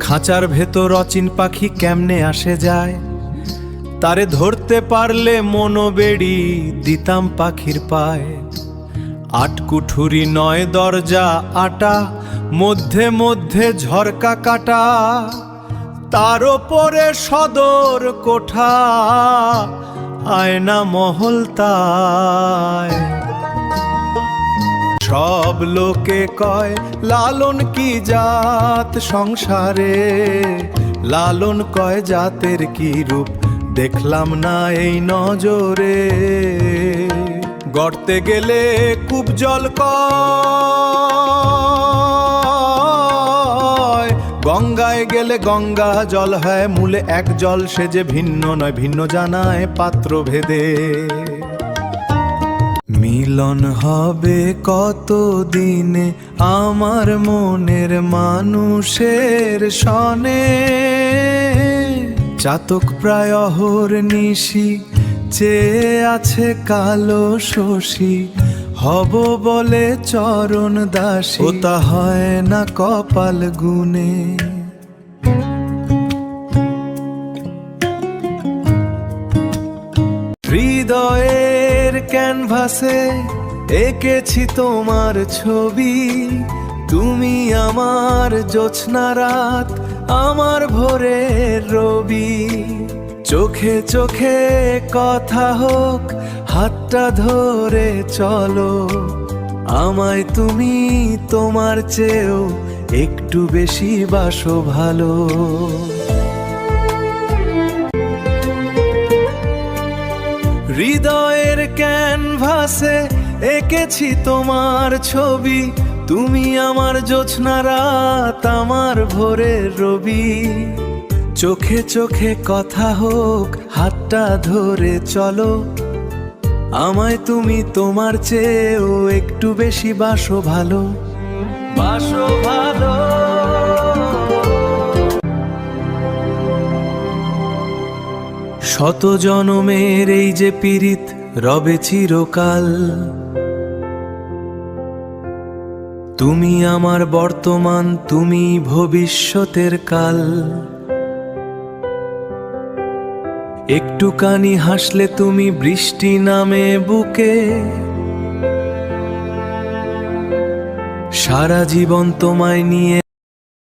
খাঁচার ভেতর অচিন পাখি কেমনে আসে যায়, তারে ধরতে পারলে মনোবেড়ি দিতাম পাখির পায়। আটকুঠুরি নয় দরজা আটা, মধ্যে মধ্যে ঝরকা কাটা, তার ওপরে সদর কোঠা, আয়না মহল তায়। সব লোকে কয় লালন কি জাত সংসারে, লালন কয় জাতের কি রূপ দেখলাম না এই নজরে। গড়তে গেলে কূপ জল কয়, গঙ্গায় গেলে গঙ্গা জল হয় মূলে এক জল, সে যে ভিন্ন নয় ভিন্ন জানায় পাত্র ভেদে। মিলন হবে কত দিনে আমার মনের মানুষের সনে, চাতক প্রায় অহর্নিশি চেয়ে আছে কালো শশী, হব বলে চরণ দাসী, ও তা হয় না কপাল গুনে। হৃদয়ের ক্যানভাসে এঁকেছি তোমার ছবি, তুমি আমার জ্যোৎস্না রাত, আমার ভোরের রবি। চোখে চোখে কথা হোক, হাতটা ধরে চলো, আমায় তুমি তোমার চেয়েও একটু বেশি বাসো ভালো। হৃদয়ের ক্যানভাসে এঁকেছি তোমার ছবি, তুমি আমার জ্যোৎস্না রাত, আমার ভোরের রবি। চোখে চোখে কথা হোক, হাতটা ধরে চলো, আমায় তুমি তোমার চেয়েও একটু বেশি বাসো ভালো, বাসো ভালো। শত জনমের এই যে পীড়িত রবে চিরকাল, তুমি আমার বর্তমান, তুমি ভবিষ্যতের কাল। একটুখানি হাসলে তুমি বৃষ্টি নামে বুকে, সারা জীবন তোমায় নিয়ে